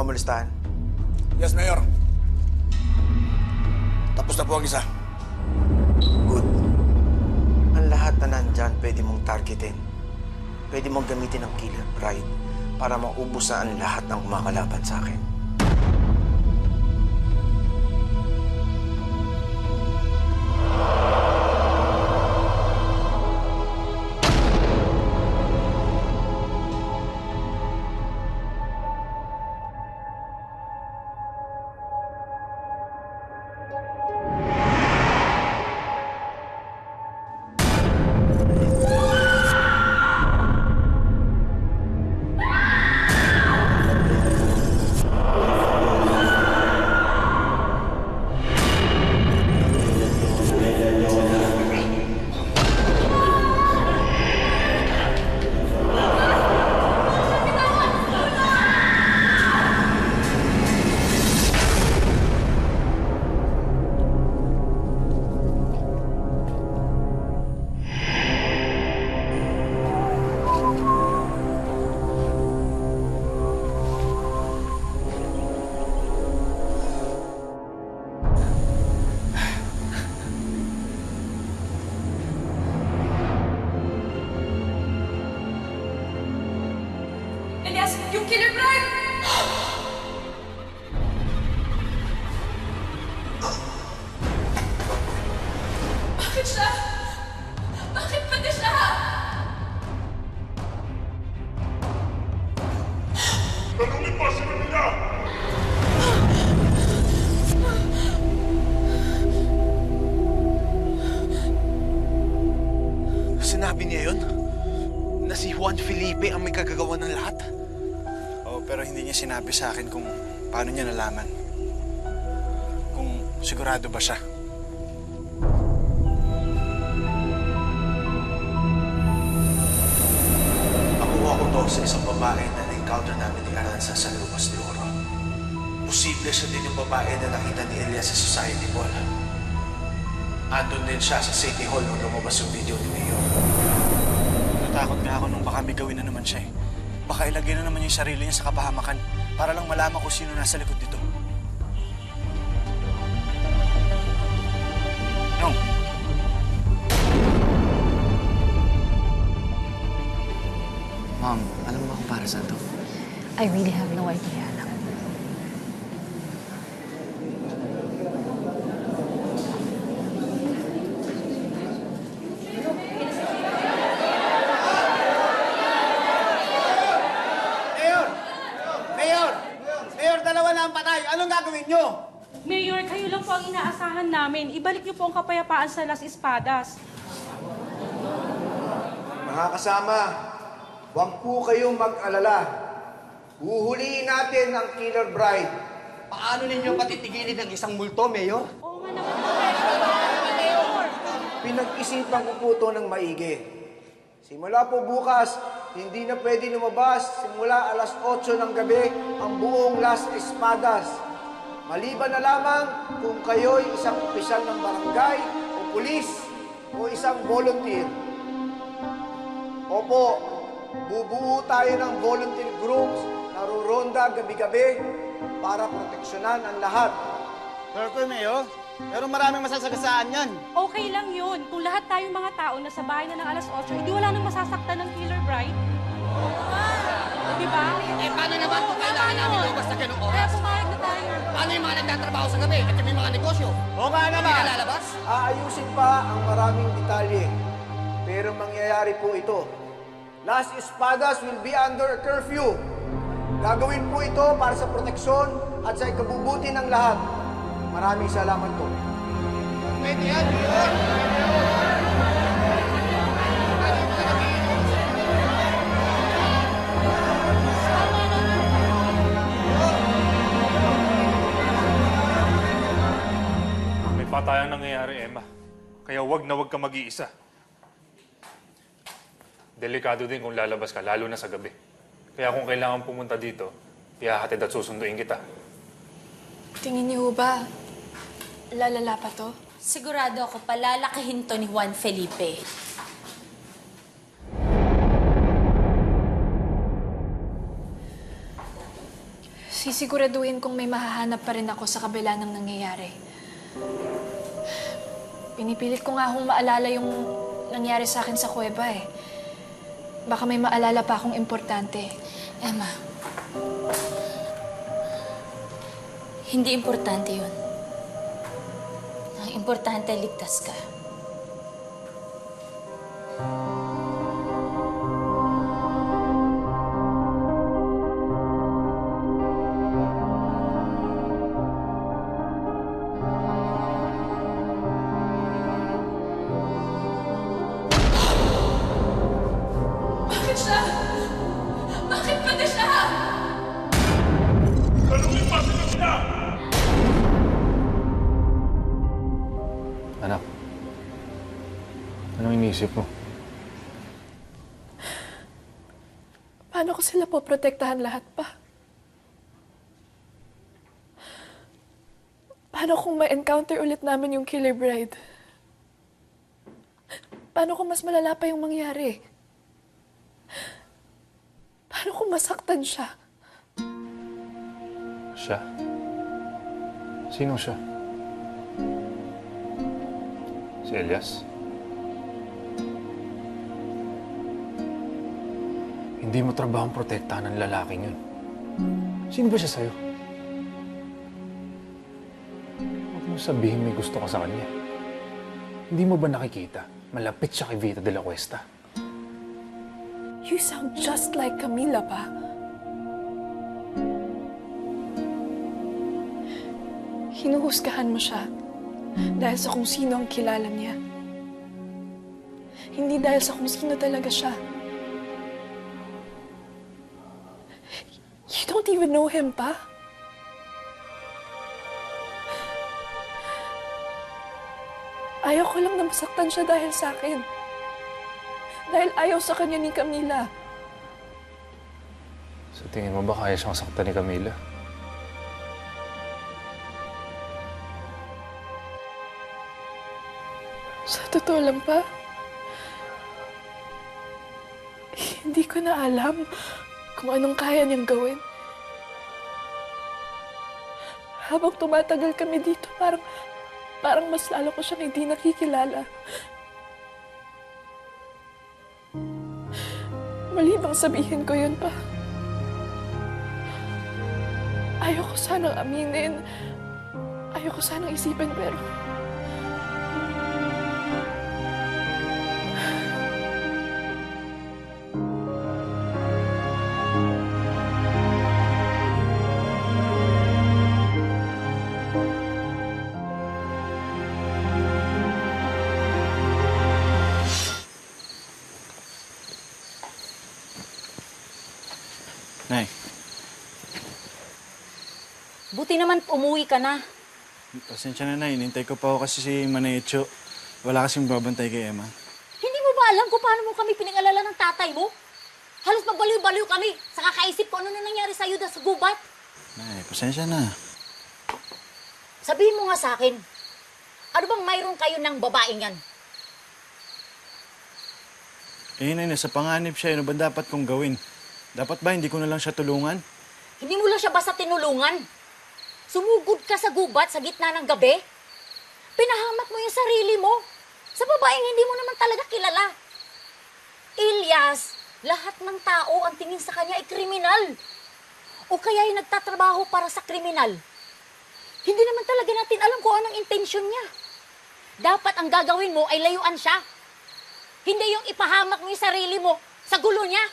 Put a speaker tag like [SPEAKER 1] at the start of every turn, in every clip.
[SPEAKER 1] bang mulistahan?
[SPEAKER 2] Yes, Mayor. Tapos na po ang isa.
[SPEAKER 1] Good. Ang lahat na nandyan, pwede mong targetin. Pwede mong gamitin ang Killer Bride para maubos na ang lahat ng kumakalaban sa akin.
[SPEAKER 3] Elias, yung Killer Bride! Bakit siya? Bakit pati siya?
[SPEAKER 2] Tanungin mo si Manila!
[SPEAKER 1] Sinabi niya yun? Na si Juan Felipe ang may kagagawa ng lahat?
[SPEAKER 4] Oo, pero hindi niya sinabi sa akin kung paano niya nalaman. Kung sigurado ba siya.
[SPEAKER 1] Nakuha ko to sa isang babae na na-encounter namin ni Aranza sa Lucas de Oro. Posible siya din yung babae na nakita ni Elias sa Society Ball. Andun din siya sa City Hall nung lumabas yung video ni Mayor.
[SPEAKER 4] Natakot nga ako nung baka may gawin na naman siya eh. Baka ilagay na naman yung sarili niya sa kapahamakan para lang malaman kung sino nasa likod dito. No.
[SPEAKER 5] Mom, alam mo ba kung para saan to?
[SPEAKER 6] I really have no idea, anak.
[SPEAKER 7] Mayor, dalawa na ang patay. Anong gagawin nyo?
[SPEAKER 3] Mayor, kayo lang po ang inaasahan namin. Ibalik niyo po ang kapayapaan sa Las Espadas.
[SPEAKER 7] Mga kasama, huwag po kayong mag-alala. Huhuliin natin ang Killer Bride. Paano ninyo patitigilin ng isang multo, Mayor?
[SPEAKER 3] Oo nga naman po, Mayor.
[SPEAKER 7] Pinag-isipan ko po ito ng maigi. Simula po bukas, hindi na pwede lumabas simula alas 8 ng gabi ang buong Las Espadas. Maliban na lamang kung kayo'y isang opisyal ng barangay o pulis o isang volunteer. Opo, bubuo tayo ng volunteer groups na ruronda gabi-gabi para proteksyonan ang lahat.
[SPEAKER 8] Sure, Mayor. Pero maraming masasagasaan yan.
[SPEAKER 3] Okay lang yun. Kung lahat tayong mga tao nasa bahay na ng alas 8, hindi wala nang masasaktan ng Killer Bride. Diba?
[SPEAKER 8] Eh, paano naman kung kailangan namin lumabas na ganung
[SPEAKER 3] Kaya
[SPEAKER 8] oras?
[SPEAKER 3] pumayag na tayo.
[SPEAKER 8] Paano yung mga nagtatrabaho sa gabi at yung may mga negosyo?
[SPEAKER 7] Oo nga
[SPEAKER 8] Hindi
[SPEAKER 7] naman.
[SPEAKER 8] na lalabas?
[SPEAKER 7] Aayusin pa ang maraming detalye. Pero mangyayari po ito. Las Espadas will be under a curfew. Gagawin po ito para sa proteksyon at sa ikabubuti ng lahat. Maraming salamat po.
[SPEAKER 8] Pwede yan, Mayor.
[SPEAKER 9] May patayang nangyayari, Emma. Kaya wag na wag ka mag-iisa. Delikado din kung lalabas ka, lalo na sa gabi. Kaya kung kailangan pumunta dito, ihahatid at susunduin kita.
[SPEAKER 6] Tingin niyo ba, lalala pa to?
[SPEAKER 10] Sigurado ako palalakihin to ni Juan Felipe.
[SPEAKER 6] Sisiguraduhin kong may mahahanap pa rin ako sa kabila ng nangyayari. Pinipilit ko nga akong maalala yung nangyari sa akin sa kuweba eh. Baka may maalala pa akong importante.
[SPEAKER 10] Emma, hindi importante yun. Ang importante, ligtas ka.
[SPEAKER 6] Bakit siya? Bakit pati siya?
[SPEAKER 2] Tanungin pa si Camila!
[SPEAKER 9] Anak, anong iniisip mo?
[SPEAKER 6] Paano ko sila poprotektahan lahat pa? Paano kung ma-encounter ulit namin yung killer bride? Paano kung mas malala pa yung mangyari? Paano kung masaktan siya?
[SPEAKER 9] Siya? Sino siya? Si Elias? Hindi mo trabahong protektahan ng lalaking yun. Sino ba siya sa'yo? Huwag mo sabihin may gusto ka sa kanya. Hindi mo ba nakikita? Malapit siya kay Vita de la Cuesta.
[SPEAKER 6] You sound just like Camila pa. Hinuhusgahan mo siya dahil sa kung sino ang kilala niya. Hindi dahil sa kung sino talaga siya. You don't even know him pa. Ayaw ko lang na masaktan siya dahil sa akin. Dahil ayaw sa kanya ni Camila.
[SPEAKER 9] Sa tingin mo ba kaya siyang saktan ni Camila?
[SPEAKER 6] Sa totoo lang pa, hindi ko na alam kung anong kaya niyang gawin. Habang tumatagal kami dito, parang mas lalo ko siyang hindi nakikilala. Mali bang sabihin ko yun pa? Ayoko sanang aminin. Ayoko sanang isipin, pero...
[SPEAKER 4] Nay,
[SPEAKER 10] Buti naman umuwi ka na.
[SPEAKER 4] pasensya na, Nay. Hinintay ko pa ako kasi si Manay Echo. Wala kasing babantay kay Emma.
[SPEAKER 10] Hindi mo ba alam kung paano mo kami pinag-alala ng tatay mo? Halos magbaliw-baliw kami sa kakaisip ko ano na nangyari sa'yo sa gubat.
[SPEAKER 4] Nay, pasensya na.
[SPEAKER 10] Sabihin mo nga sa akin, ano bang mayroon kayo ng babaeng yan?
[SPEAKER 4] Eh, Nay, nasa panganib siya. Ano ba dapat kong gawin? Dapat ba hindi ko na lang siya tulungan?
[SPEAKER 10] Hindi mo lang siya basta tinulungan. Sumugod ka sa gubat sa gitna ng gabi. Pinahamak mo yung sarili mo sa babaeng hindi mo naman talaga kilala. Elias, lahat ng tao ang tingin sa kanya ay kriminal. O kaya ay nagtatrabaho para sa kriminal. Hindi naman talaga natin alam kung anong intensyon niya. Dapat ang gagawin mo ay layuan siya. Hindi yung ipahamak mo yung sarili mo sa gulo niya.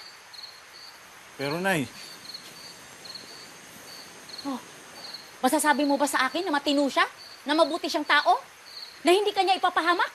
[SPEAKER 4] Pero, Nay,
[SPEAKER 10] Masasabi mo ba sa akin na matino siya? Na mabuti siyang tao? Na hindi kanya ipapahamak?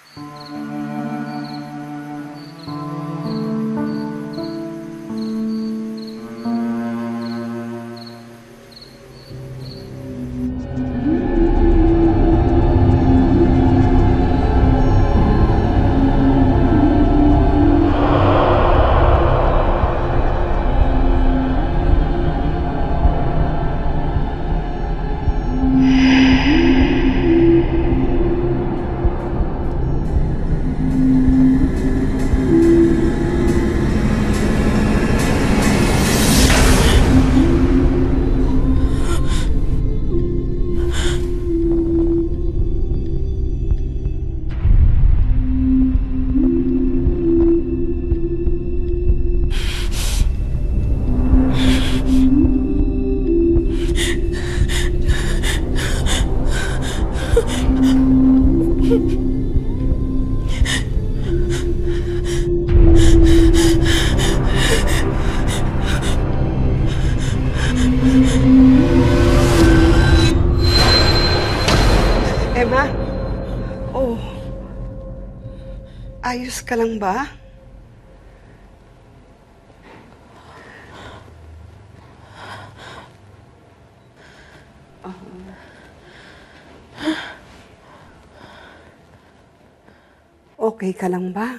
[SPEAKER 11] Ayos ka lang ba? Okay ka lang ba?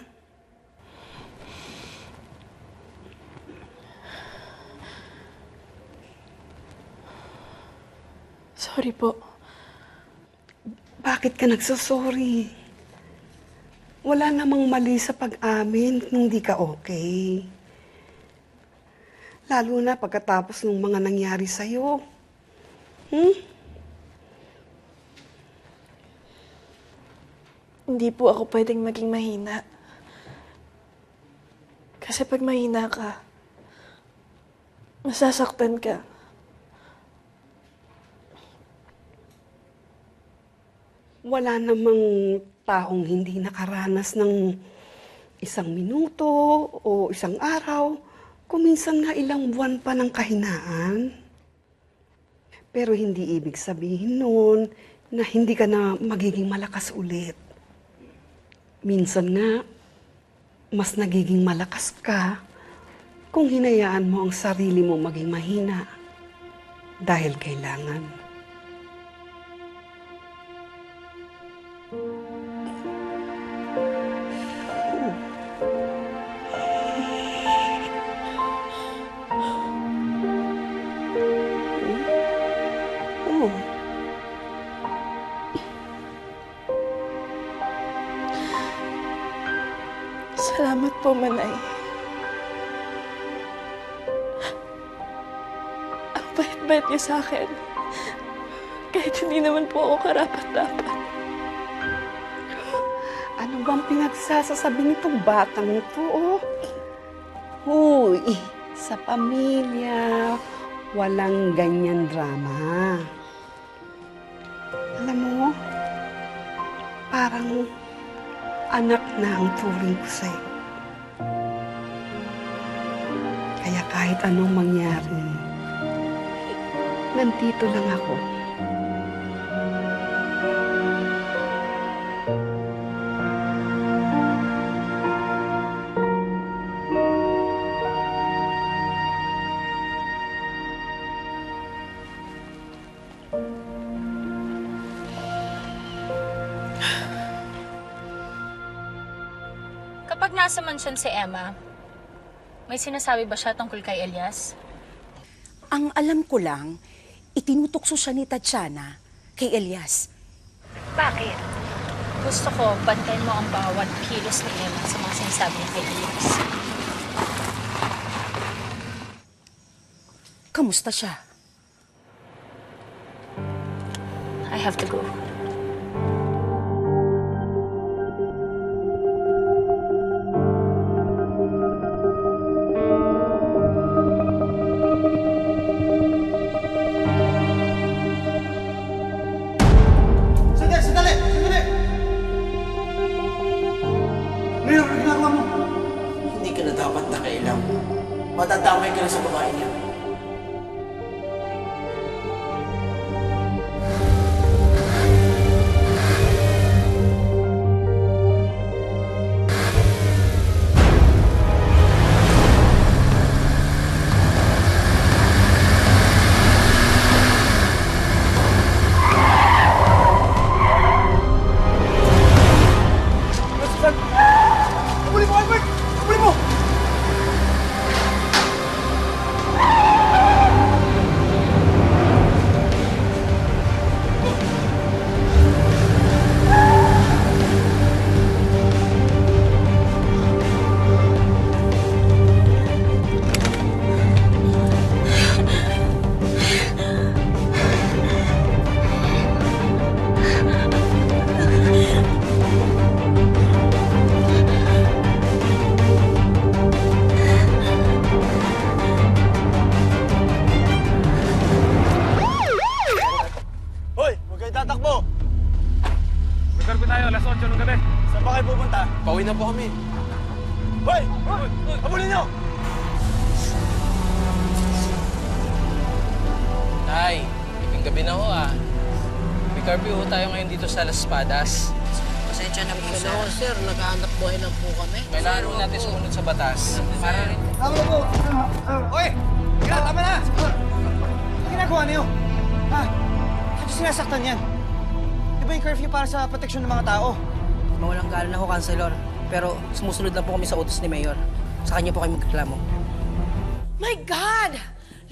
[SPEAKER 6] Sorry po.
[SPEAKER 11] Bakit ka nagsasorry? Wala namang mali sa pag-amin kung di ka okay. Lalo na pagkatapos ng mga nangyari sa'yo.
[SPEAKER 6] Hindi po ako pwedeng maging mahina. Kasi pag mahina ka, masasaktan ka.
[SPEAKER 11] Wala namang taong hindi nakaranas ng isang minuto o isang araw, kuminsan nga ilang buwan pa ng kahinaan. Pero hindi ibig sabihin nun na hindi ka na magiging malakas ulit. Minsan nga, mas nagiging malakas ka kung hinayaan mo ang sarili mo maging mahina dahil kailangan.
[SPEAKER 6] Salamat po, Manay. Ang bait-bait niyo sa akin. Kahit hindi naman po ako karapat-dapat.
[SPEAKER 11] Ano bang pinagsasasabi nitong batang ito, oh? Huy, sa pamilya, walang ganyan drama. Alam mo, parang anak na ang turing ko sa'yo. Kaya kahit anong mangyari, nandito lang ako.
[SPEAKER 10] Kapag nasa mansyon si Emma, may sinasabi ba siya tungkol kay Elias?
[SPEAKER 12] Ang alam ko lang, itinutukso siya ni Tatiana kay Elias.
[SPEAKER 10] Bakit? Gusto ko, bantayan mo ang bawat kilos ni Emma sa mga sinasabi niya kay Elias.
[SPEAKER 12] Kamusta siya?
[SPEAKER 10] I have to go.
[SPEAKER 5] Hindi ka na dapat nakailang. Matadamay ka na sa babae niya.
[SPEAKER 8] Habulin mo, Albert! Habulin mo! Hoy! Huwag kayo tatakbo!
[SPEAKER 9] Magkargo tayo, alas 8 ng gabi.
[SPEAKER 8] Saan ba kayo pupunta?
[SPEAKER 5] Pauwi na po kami.
[SPEAKER 8] Hoy! Habulin niyo!
[SPEAKER 13] Tay, ibig gabi na ho ah. May curfew ho tayo ngayon dito sa Las Espadas. Pasensya na po, sir.
[SPEAKER 5] sir, naghahanap buhay lang po kami.
[SPEAKER 13] Kailangan po natin sumunod sa batas. Para rin...
[SPEAKER 4] Hoy! Tama na! Ano ginagawa niyo? Ha? Bakit sinasaktan yan? Di ba yung curfew para sa proteksyon ng mga tao?
[SPEAKER 13] Mawalang galang na ho, Councilor. Pero sumusunod lang po kami sa utos ni Mayor. Sa kanya po kayo magreklamo.
[SPEAKER 14] My God!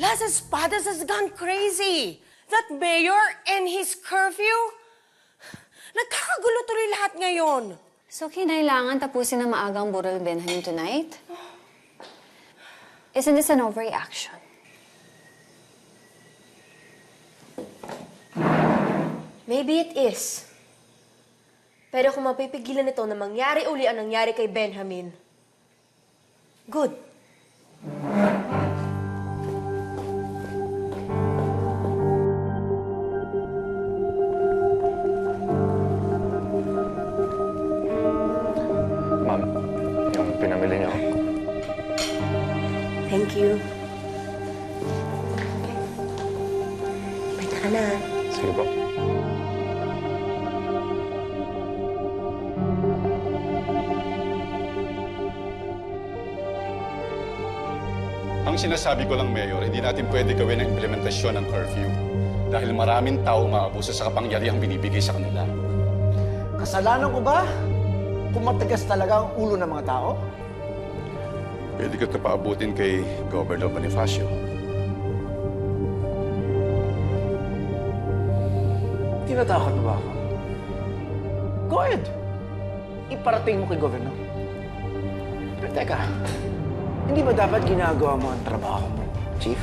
[SPEAKER 14] Las Espadas has gone crazy! That mayor and his curfew? Nagkakagulo tuloy lahat ngayon.
[SPEAKER 15] So, kinailangan tapusin ng maagang burol Benjamin tonight? Isn't this an overreaction?
[SPEAKER 14] Maybe it is. Pero kung mapipigilan ito na mangyari uli ang nangyari kay Benjamin, good.
[SPEAKER 9] Ma'am, yung pinamili niyo.
[SPEAKER 14] Thank you. Pwede ka na.
[SPEAKER 9] Sige po.
[SPEAKER 16] Ang sinasabi ko lang, Mayor, hindi natin pwede gawin ang implementasyon ng curfew dahil maraming tao maabuso sa kapangyarihang binibigay sa kanila.
[SPEAKER 5] Kasalanan ko ba kung matigas talaga ang ulo ng mga tao?
[SPEAKER 16] Pwede ko ito paabutin kay Governor Bonifacio.
[SPEAKER 5] Tinatakot mo ba ako? Go ahead. Iparating mo kay Governor. Pero teka, hindi ba dapat ginagawa mo ang trabaho mo, Chief?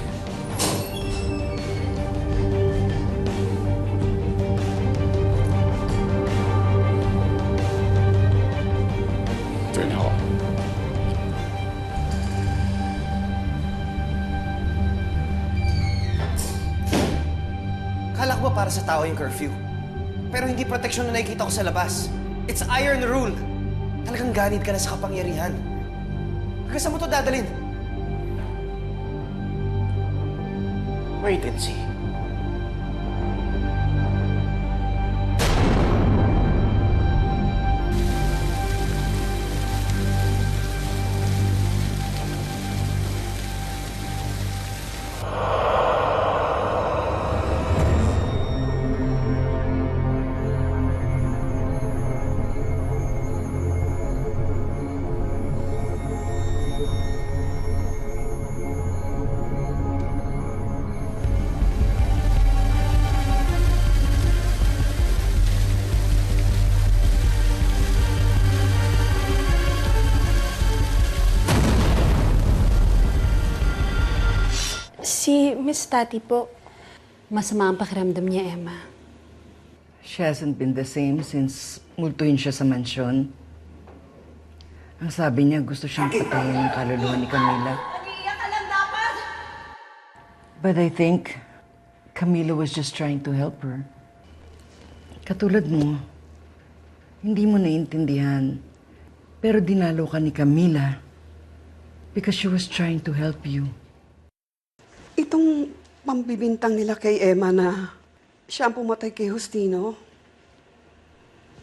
[SPEAKER 16] Ito yun ako.
[SPEAKER 4] Kala ko ba para sa tao yung curfew? Pero hindi proteksyon na nakikita ko sa labas. It's iron rule. Talagang ganid ka na sa kapangyarihan. Hanggang saan mo ito dadalhin?
[SPEAKER 5] Wait and see.
[SPEAKER 14] Si Miss Tati po.
[SPEAKER 15] Masama ang pakiramdam niya, Emma.
[SPEAKER 11] She hasn't been the same since multuhin siya sa mansyon. Ang sabi niya, gusto siyang patayin ng kaluluwa ni Camila. But I think Camila was just trying to help her. Katulad mo, hindi mo naiintindihan, pero dinalo ka ni Camila because she was trying to help you. Itong pambibintang nila kay Emma na siya ang pumatay kay Justino,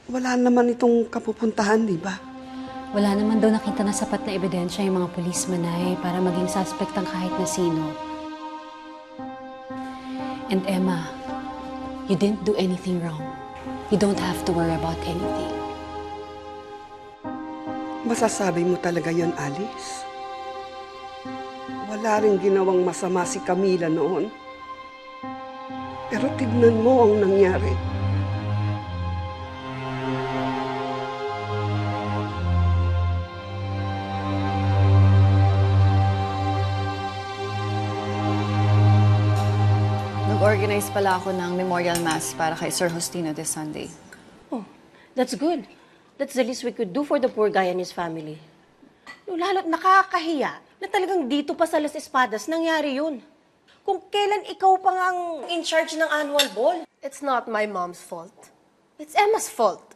[SPEAKER 11] wala naman itong kapupuntahan, di ba?
[SPEAKER 15] Wala naman daw nakita na sapat na ebidensya yung mga pulis manay para maging suspect ang kahit na sino. And Emma, you didn't do anything wrong. You don't have to worry about anything.
[SPEAKER 11] Masasabi mo talaga yon, Alice? Wala rin ginawang masama si Camila noon. Pero tignan mo ang nangyari.
[SPEAKER 6] Nag-organize pala ako ng memorial mass para kay Sir Justino this Sunday.
[SPEAKER 14] Oh, that's good. That's the least we could do for the poor guy and his family. No, lalo't nakakahiya na talagang dito pa sa Las Espadas nangyari yun. Kung kailan ikaw pa ngang in charge ng annual ball. It's not my mom's fault. It's Emma's fault.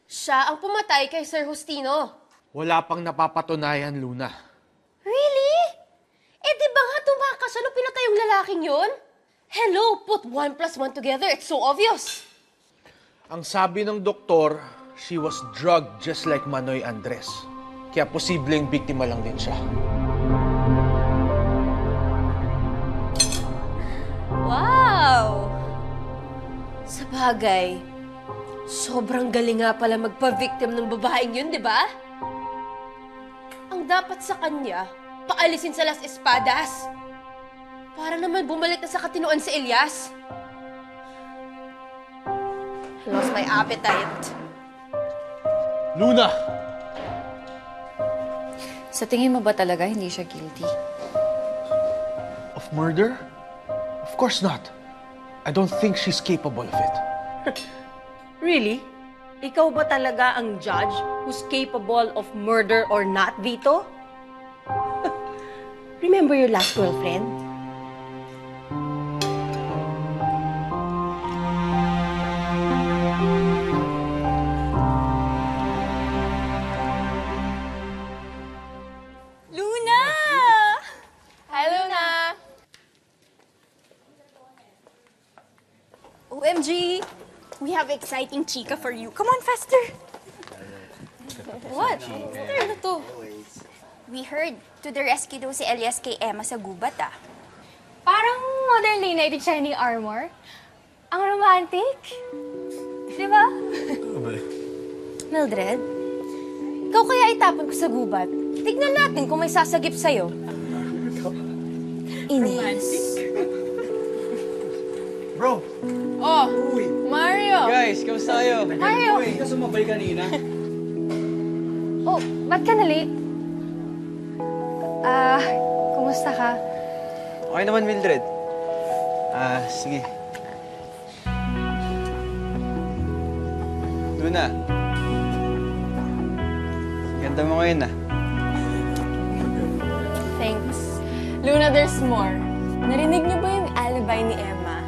[SPEAKER 14] Siya ang pumatay kay Sir Justino.
[SPEAKER 1] Wala pang napapatunayan, Luna.
[SPEAKER 14] Really? Eh di ba nga tumakas siya nung pinatay yung lalaking yun? Hello, put 1 + 1 together. It's so obvious.
[SPEAKER 1] Ang sabi ng doktor, She was drugged just like Manoy Andres. Kaya posibleng biktima lang din siya.
[SPEAKER 14] Wow! Sa bagay, sobrang galing nga pala magpa-victim ng babaeng yun, di ba? Ang dapat sa kanya, paalisin sa Las Espadas. Para naman bumalik na sa katinoan si Elias. Lost my appetite.
[SPEAKER 1] Luna!
[SPEAKER 17] Sa tingin mo ba talaga hindi siya guilty?
[SPEAKER 1] Of murder? Of course not. I don't think she's capable of it.
[SPEAKER 14] Really? Ikaw ba talaga ang judge who's capable of murder or not, Vito? Remember your last girlfriend?
[SPEAKER 18] Luna! Hi, Luna! OMG! We have exciting chika for you. Come on, faster!
[SPEAKER 17] What? Ano to?
[SPEAKER 18] We heard to the rescue daw si Elias kay Emma sa gubat, ah.
[SPEAKER 3] Parang modern day Knight in Shining Armor. Ang romantic. Di ba?
[SPEAKER 6] Mildred, ikaw kaya itapon ko sa gubat? Tignan natin kung may sasagip sa'yo. Ines.
[SPEAKER 4] Bro!
[SPEAKER 3] Oh, Mario!
[SPEAKER 4] Guys, kamusta kayo?
[SPEAKER 3] Mario!
[SPEAKER 4] Hindi ka sumabay kanina.
[SPEAKER 3] Oh, ba't ka na-late? Kumusta ka?
[SPEAKER 4] Okay naman, Mildred. Sige. Luna. Ganda mo ngayon,
[SPEAKER 18] Thanks. Luna, there's more. Narinig niyo ba yung alibi ni Emma?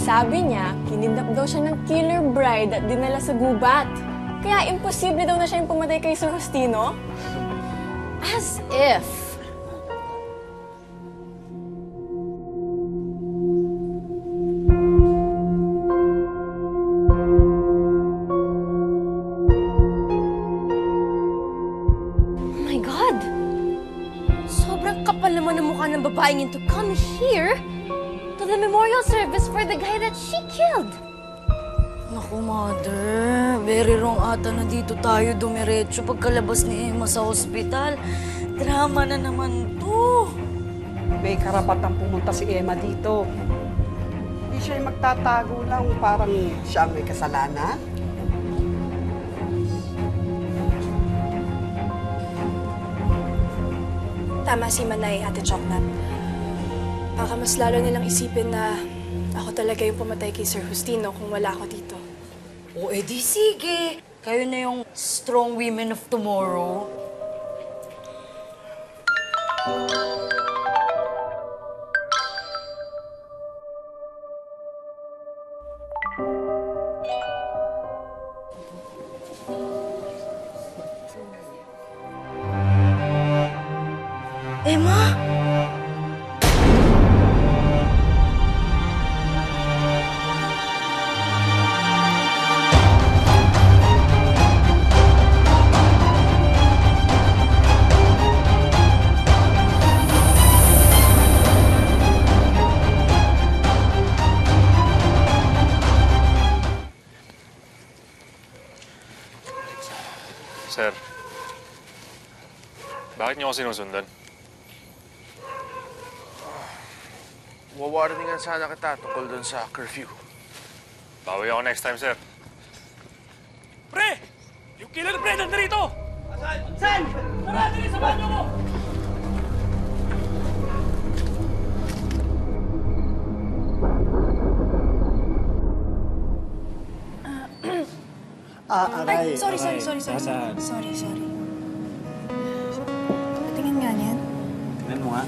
[SPEAKER 18] Sabi niya, kinidnap daw siya ng killer bride at dinala sa gubat. Kaya imposible daw na siya yung pumatay kay Sir Justino?
[SPEAKER 6] As if. Oh my God! Sobrang kapal naman ng mukha ng babaeng yun to come here to the memorial service for the guy that she killed.
[SPEAKER 19] Naku, Mother. Very wrong ata na dito tayo dumiretso pagkalabas ni Emma sa ospital. Drama na naman to.
[SPEAKER 11] May karapatang pumunta si Emma dito. Hindi siya yung magtatago lang parang siya may kasalanan.
[SPEAKER 6] Tama si Manay, Ate Choknat. Baka mas lalo nilang isipin na ako talaga yung pumatay kay Sir Justino kung wala ako dito.
[SPEAKER 19] O, edi sige. Kayo na yung strong women of tomorrow. Emma?
[SPEAKER 9] Sir, bakit niyo ako sinusundan?
[SPEAKER 1] Wawarningan sana kita tungkol dun sa curfew.
[SPEAKER 9] Bawi ako next time, sir.
[SPEAKER 2] Pre! Yung killer pre, nandito! Saan? Saan? Tara, dali, samahan niyo ko!
[SPEAKER 19] Aray.
[SPEAKER 6] Sorry. Sorry. Tingin nga niyan.
[SPEAKER 4] Tingnan mo nga.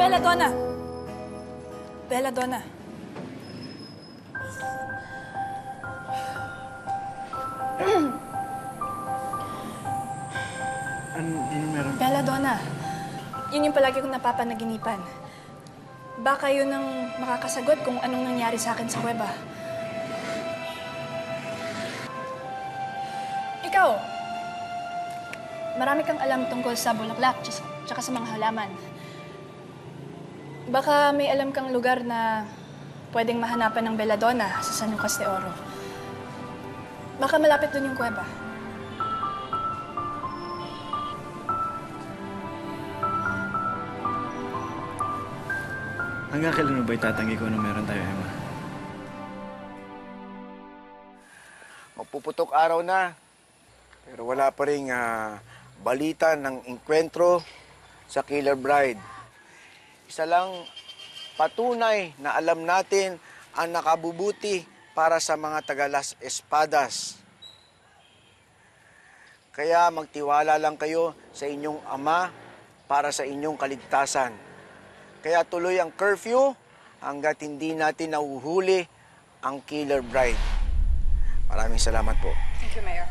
[SPEAKER 18] Belladonna! Belladonna.
[SPEAKER 4] Ano meron?
[SPEAKER 18] Belladonna. Yun yung palagi kong napapanaginipan. Baka yun ang makakasagot kung anong nangyari sa akin sa kuweba. Ikaw, marami kang alam tungkol sa bulaklak tsaka sa mga halaman. Baka may alam kang lugar na pwedeng mahanapan ng Belladonna sa San Lucas de Oro. Baka malapit dun yung kuweba.
[SPEAKER 4] Hanggang kailan mo ba itatanggi ko anong meron tayo, Emma?
[SPEAKER 7] Magpuputok araw na. Pero wala pa rin balita ng engkwentro sa Killer Bride. Isa lang patunay na alam natin ang nakabubuti para sa mga taga Las Espadas. Kaya magtiwala lang kayo sa inyong ama para sa inyong kaligtasan. Kaya tuloy ang curfew hanggat hindi natin nahuhuli ang Killer Bride. Maraming salamat po.
[SPEAKER 18] Thank you, Mayor.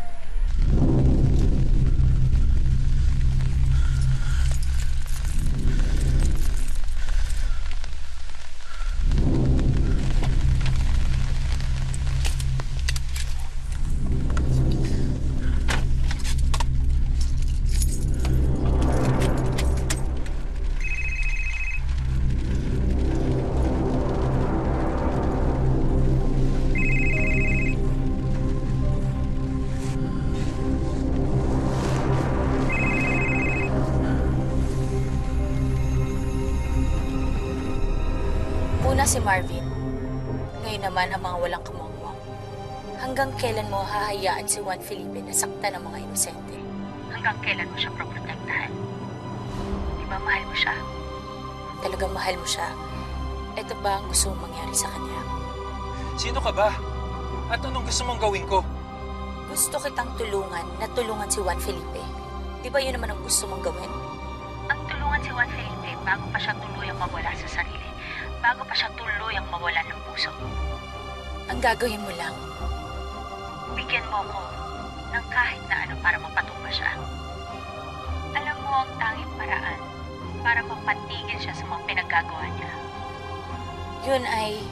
[SPEAKER 10] Si Marvin. Ngayon naman ang mga walang kamangwang. Hanggang kailan mo hahayaan si Juan Felipe na saktan ng mga inosente? Hanggang kailan mo siya proprotektahan? Di ba mahal mo siya? Talagang mahal mo siya? Ito ba ang gusto mong mangyari sa kanya?
[SPEAKER 20] Sino ka ba? At anong gusto mong gawin ko?
[SPEAKER 10] Gusto kitang tulungan na tulungan si Juan Felipe. Di ba yun naman ang gusto mong gawin? Ang tulungan si Juan Felipe bago pa siya tuluyang mawala sa sarili. Bago pa siya tuluyang mawalan ng puso. Ang gagawin mo lang, bigyan mo ko ng kahit na ano para mapatumba siya. Alam mo ang tanging paraan para mapatigil siya sa mga pinaggagawa niya. Yun ay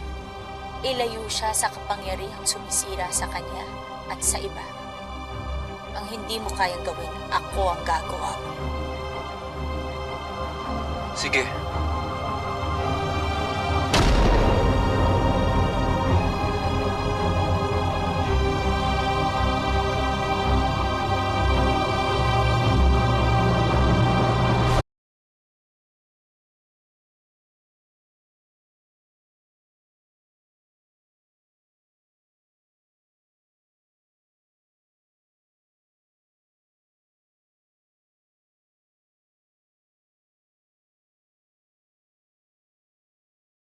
[SPEAKER 10] ilayo siya sa kapangyarihang sumisira sa kanya at sa iba. Ang hindi mo kayang gawin, ako ang gagawa mo.
[SPEAKER 20] Sige.